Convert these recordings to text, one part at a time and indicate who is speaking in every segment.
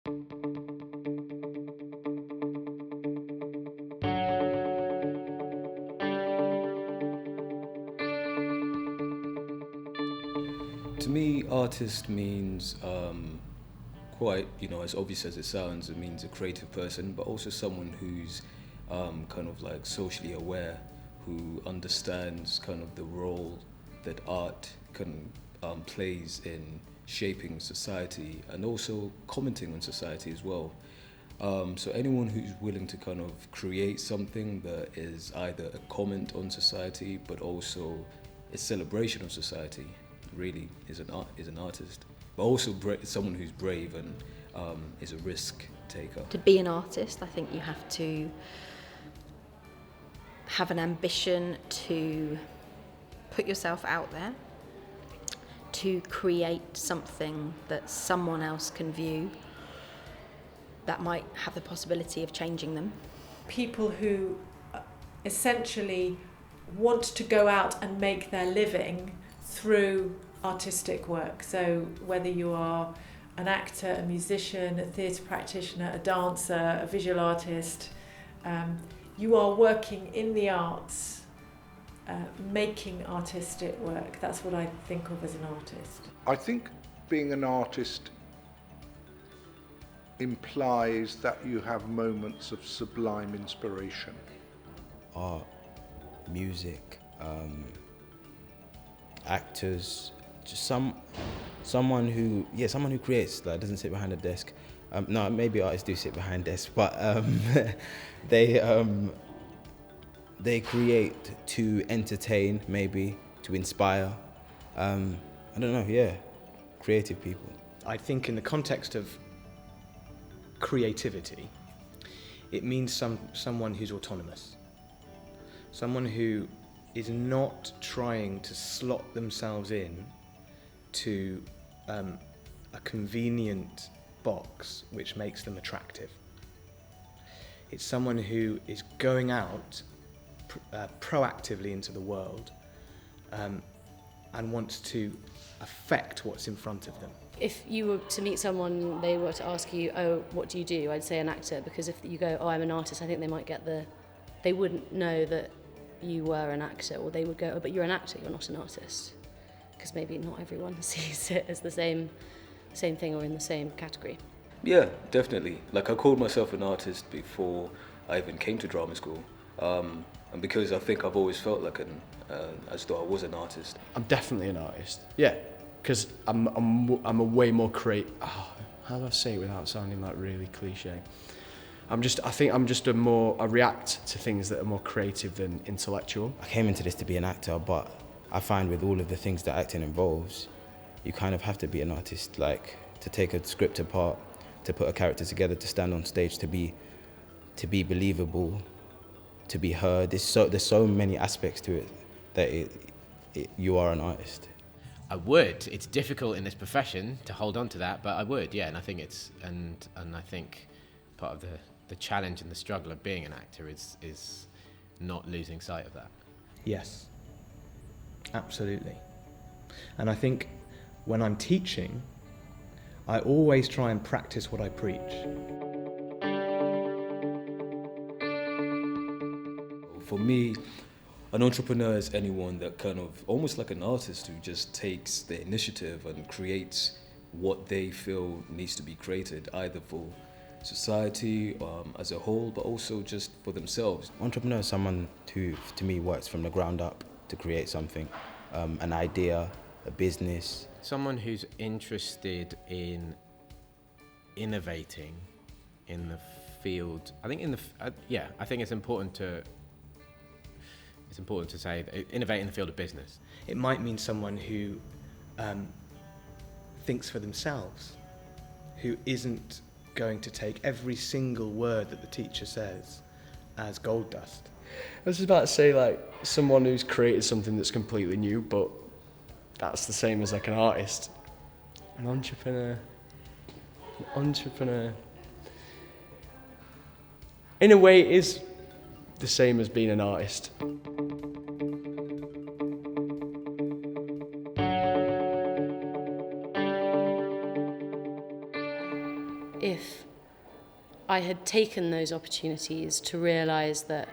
Speaker 1: To me, artist means quite, as obvious as it sounds, it means a creative person, but also someone who's kind of like socially aware, who understands kind of the role that art plays in shaping society and also commenting on society as well. So anyone who's willing to kind of create something that is either a comment on society, but also a celebration of society, really is an artist. But also someone who's brave and is a risk taker.
Speaker 2: To be an artist, I think you have to have an ambition to put yourself out there, to create something that someone else can view that might have the possibility of changing them.
Speaker 3: People who essentially want to go out and make their living through artistic work. So whether you are an actor, a musician, a theatre practitioner, a dancer, a visual artist, you are working in the arts, making artistic work. That's what I think of as an artist.
Speaker 4: I think being an artist implies that you have moments of sublime inspiration.
Speaker 5: Art, music, actors, just someone who creates, that doesn't sit behind a desk. No, maybe artists do sit behind desks, but they create to entertain, maybe to inspire. I don't know. Yeah, creative people.
Speaker 6: I think in the context of creativity, it means someone who's autonomous, someone who is not trying to slot themselves in to a convenient box which makes them attractive. It's someone who is going out proactively into the world and wants to affect what's in front of them.
Speaker 7: If you were to meet someone, they were to ask you, oh, what do you do? I'd say an actor, because if you go, oh, I'm an artist, I think they might get they wouldn't know that you were an actor, or they would go, oh, but you're an actor, you're not an artist. Because maybe not everyone sees it as the same thing or in the same category.
Speaker 1: Yeah, definitely. Like, I called myself an artist before I even came to drama school. And because I think I've always felt like as though I was an artist.
Speaker 8: I'm definitely an artist. Yeah, because I'm a way more creative. Oh, how do I say it without sounding like really cliche? I react to things that are more creative than intellectual.
Speaker 5: I came into this to be an actor, but I find with all of the things that acting involves, you kind of have to be an artist, like to take a script apart, to put a character together, to stand on stage, to be believable, to be heard. There's so many aspects to it that you are an artist.
Speaker 9: I would. It's difficult in this profession to hold on to that, but I would, yeah. And I think I think part of the challenge and the struggle of being an actor is not losing sight of that.
Speaker 6: Yes, absolutely. And I think when I'm teaching, I always try and practice what I preach.
Speaker 1: For me, an entrepreneur is anyone that kind of, almost like an artist, who just takes the initiative and creates what they feel needs to be created, either for society as a whole, but also just for themselves.
Speaker 5: Entrepreneur is someone who, to me, works from the ground up to create something, an idea, a business.
Speaker 9: Someone who's interested in innovating in the field. I think I think it's important to say that innovate in the field of business.
Speaker 6: It might mean someone who thinks for themselves, who isn't going to take every single word that the teacher says as gold dust.
Speaker 8: I was just about to say, like, someone who's created something that's completely new, but that's the same as like an artist. An entrepreneur. In a way, it is the same as being an artist.
Speaker 7: if I had taken those opportunities to realise that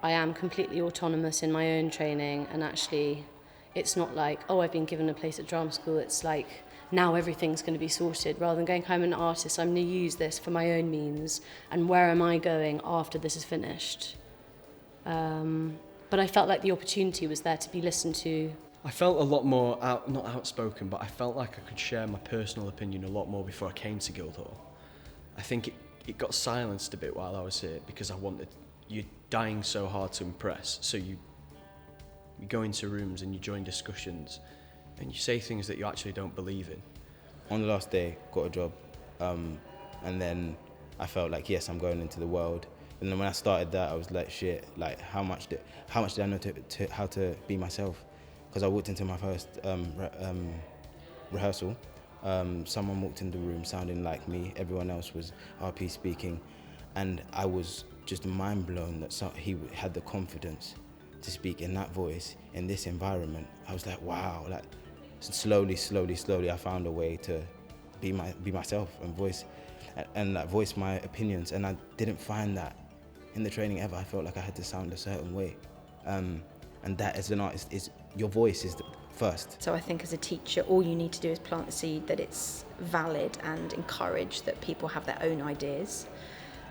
Speaker 7: I am completely autonomous in my own training, and actually it's not like, oh, I've been given a place at drama school, it's like now everything's going to be sorted, rather than going, I'm an artist, I'm going to use this for my own means, and where am I going after this is finished? But I felt like the opportunity was there to be listened to.
Speaker 8: I felt a lot more, not outspoken, but I felt like I could share my personal opinion a lot more before I came to GuildHall. I think it got silenced a bit while I was here because you're dying so hard to impress, so you go into rooms and you join discussions and you say things that you actually don't believe in.
Speaker 5: On the last day, got a job, and then I felt like, yes, I'm going into the world. And then when I started that, I was like, shit, like how much did I know how to be myself? Because I walked into my first rehearsal, someone walked in the room sounding like me, everyone else was RP speaking, and I was just mind blown that he had the confidence to speak in that voice, in this environment. I was like, wow, like slowly I found a way to be myself and voice my opinions, and I didn't find that in the training ever. I felt like I had to sound a certain way, and that as an artist your voice is the first.
Speaker 2: So I think as a teacher, all you need to do is plant the seed that it's valid and encourage that people have their own ideas,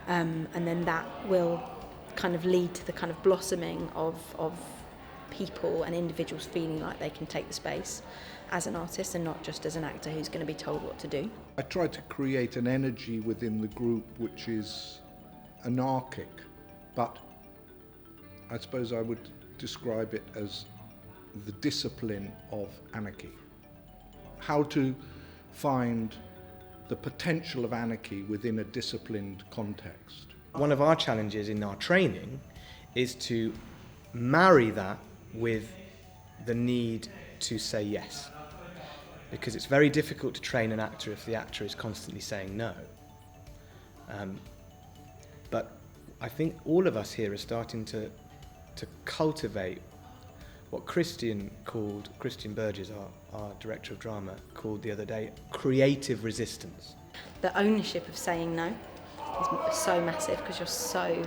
Speaker 2: and then that will kind of lead to the kind of blossoming of people and individuals feeling like they can take the space as an artist and not just as an actor who's going to be told what to do.
Speaker 4: I try to create an energy within the group which is anarchic, but I suppose I would describe it as the discipline of anarchy. How to find the potential of anarchy within a disciplined context.
Speaker 6: One of our challenges in our training is to marry that with the need to say yes. Because it's very difficult to train an actor if the actor is constantly saying no. But I think all of us here are starting to cultivate what Christian Burgess, our director of drama, called the other day, creative resistance.
Speaker 2: The ownership of saying no is so massive because you're so,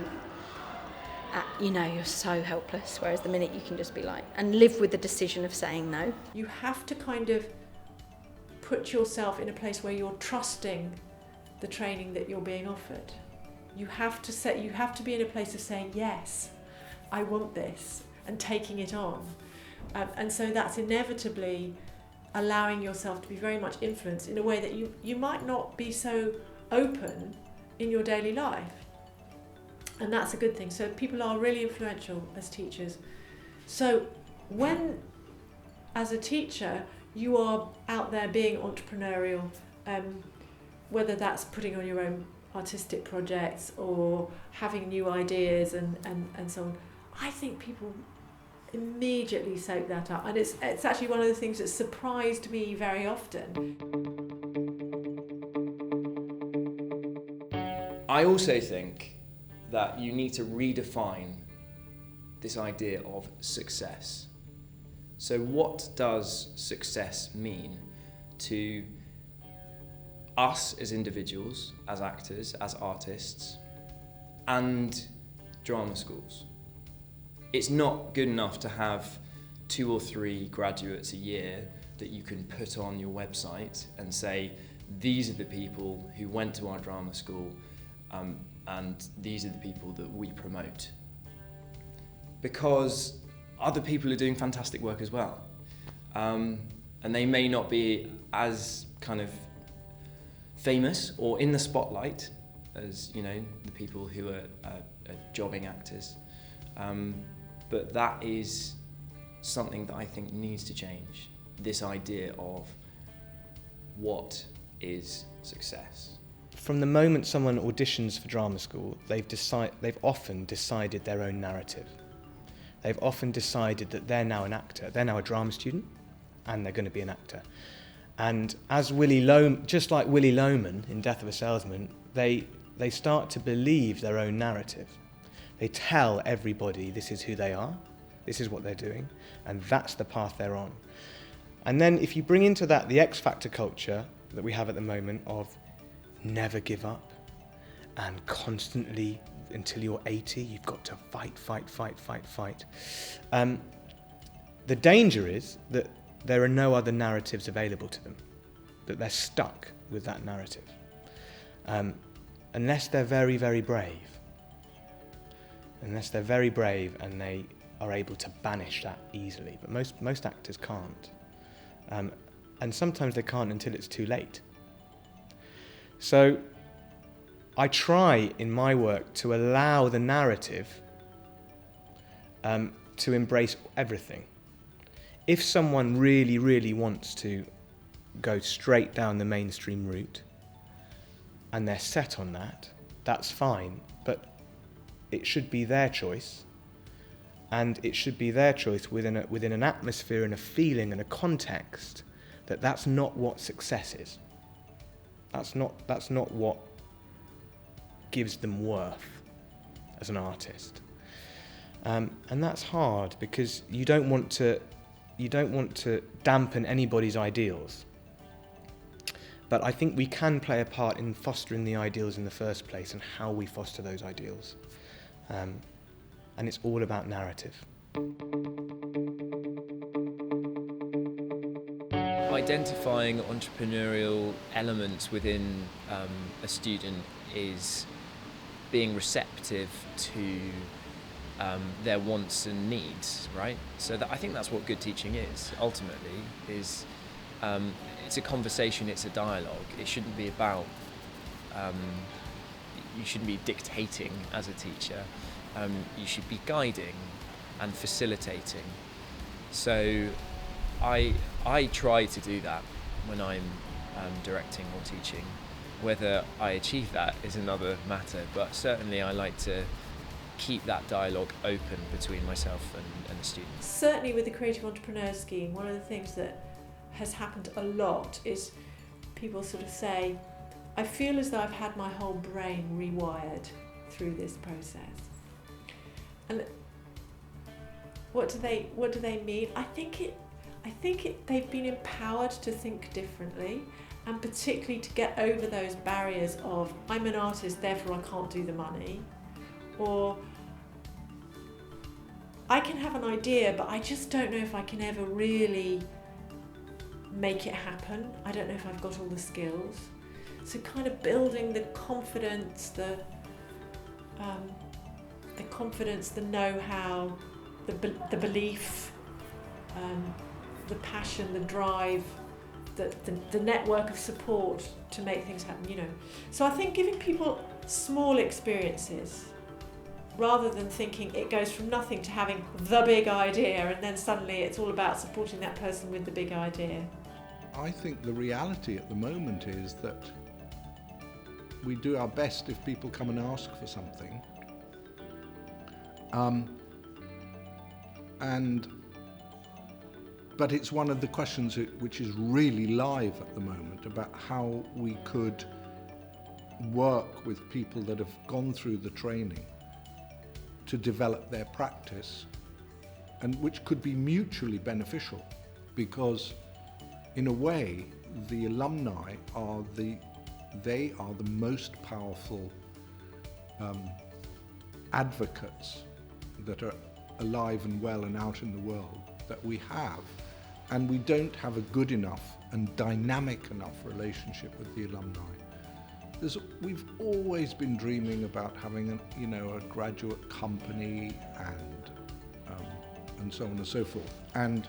Speaker 2: you're so helpless, whereas the minute you can just be like, and live with the decision of saying no.
Speaker 3: You have to kind of put yourself in a place where you're trusting the training that you're being offered. You have to be in a place of saying, yes, I want this, and taking it on. And so that's inevitably allowing yourself to be very much influenced in a way that you might not be so open in your daily life. And that's a good thing. So people are really influential as teachers. So when, as a teacher, you are out there being entrepreneurial, whether that's putting on your own artistic projects or having new ideas and so on, I think people immediately soak that up, and it's actually one of the things that surprised me very often.
Speaker 10: I also think that you need to redefine this idea of success. So what does success mean to us as individuals, as actors, as artists, and drama schools? It's not good enough to have 2 or 3 graduates a year that you can put on your website and say, these are the people who went to our drama school, and these are the people that we promote. Because other people are doing fantastic work as well. And they may not be as kind of famous or in the spotlight as, the people who are jobbing actors. But that is something that I think needs to change. This idea of what is success.
Speaker 6: From the moment someone auditions for drama school, they've often decided their own narrative. They've often decided that they're now an actor. They're now a drama student, and they're going to be an actor. And as just like Willy Loman in Death of a Salesman, they start to believe their own narrative. They tell everybody this is who they are, this is what they're doing, and that's the path they're on. And then if you bring into that the X Factor culture that we have at the moment of never give up, and constantly, until you're 80, you've got to fight. The danger is that there are no other narratives available to them, that they're stuck with that narrative. Unless they're very, very brave. Unless they're very brave and they are able to banish that easily. But most actors can't. And sometimes they can't until it's too late. So I try in my work to allow the narrative to embrace everything. If someone really, really wants to go straight down the mainstream route and they're set on that, that's fine, but it should be their choice, and it should be their choice within an atmosphere and a feeling and a context that's not what success is. That's not what gives them worth as an artist. And that's hard because you don't want to dampen anybody's ideals. But I think we can play a part in fostering the ideals in the first place and how we foster those ideals. And it's all about narrative.
Speaker 10: Identifying entrepreneurial elements within a student is being receptive to their wants and needs, right? So I think that's what good teaching is, ultimately, is it's a conversation, it's a dialogue. It shouldn't be about, you shouldn't be dictating as a teacher. You should be guiding and facilitating. So I try to do that when I'm directing or teaching. Whether I achieve that is another matter, but certainly I like to keep that dialogue open between myself and the students.
Speaker 3: Certainly with the Creative Entrepreneur Scheme, one of the things that has happened a lot is people sort of say, I feel as though I've had my whole brain rewired through this process. And what do they mean? I think they've been empowered to think differently, and particularly to get over those barriers of I'm an artist, therefore I can't do the money, or I can have an idea but I just don't know if I can ever really make it happen. I don't know if I've got all the skills. So kind of building the confidence, the confidence, the know-how, the belief, the passion, the drive, the network of support to make things happen, you know. So I think giving people small experiences, rather than thinking it goes from nothing to having the big idea and then suddenly it's all about supporting that person with the big idea.
Speaker 4: I think the reality at the moment is that we do our best if people come and ask for something. But it's one of the questions which is really live at the moment about how we could work with people that have gone through the training to develop their practice, and which could be mutually beneficial, because in a way the alumni are the most powerful advocates that are alive and well and out in the world that we have, and we don't have a good enough and dynamic enough relationship with the alumni. We've always been dreaming about having a graduate company and so on and so forth. And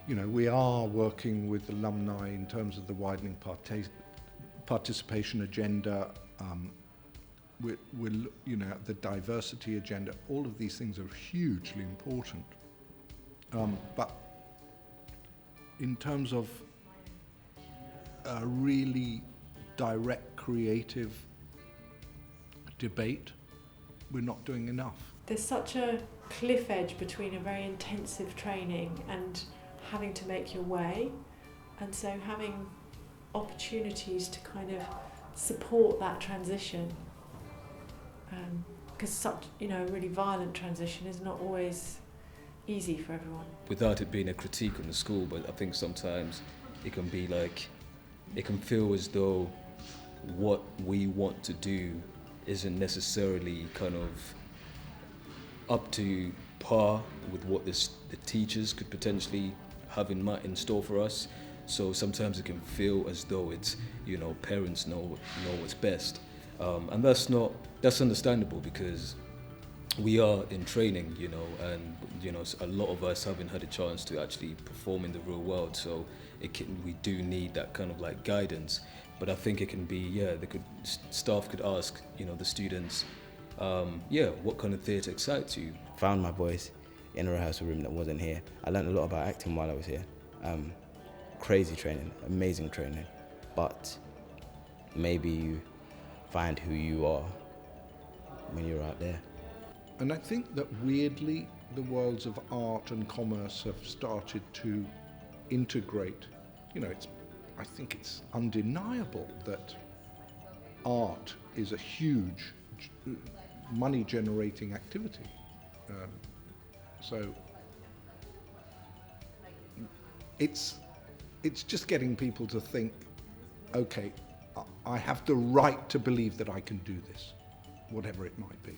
Speaker 4: we are working with alumni in terms of the widening participation agenda. We're the diversity agenda. All of these things are hugely important. But in terms of a really direct creative debate, we're not doing enough.
Speaker 3: There's such a cliff edge between a very intensive training and having to make your way, and so having opportunities to kind of support that transition, because such a really violent transition is not always easy for everyone.
Speaker 1: Without it being a critique on the school, but I think sometimes it can be like, it can feel as though what we want to do isn't necessarily kind of up to par with what the teachers could potentially have in store for us. So sometimes it can feel as though it's, parents know what's best. And that's understandable, because we are in training, and a lot of us haven't had a chance to actually perform in the real world. So we do need that kind of like guidance. But I think it can be, staff could ask, the students, what kind of theatre excites you?
Speaker 5: Found my voice in a rehearsal room that wasn't here. I learned a lot about acting while I was here. Crazy training, amazing training. But maybe you find who you are when you're out there.
Speaker 4: And I think that weirdly, the worlds of art and commerce have started to integrate. I think it's undeniable that art is a huge money-generating activity. So it's just getting people to think, okay, I have the right to believe that I can do this, whatever it might be.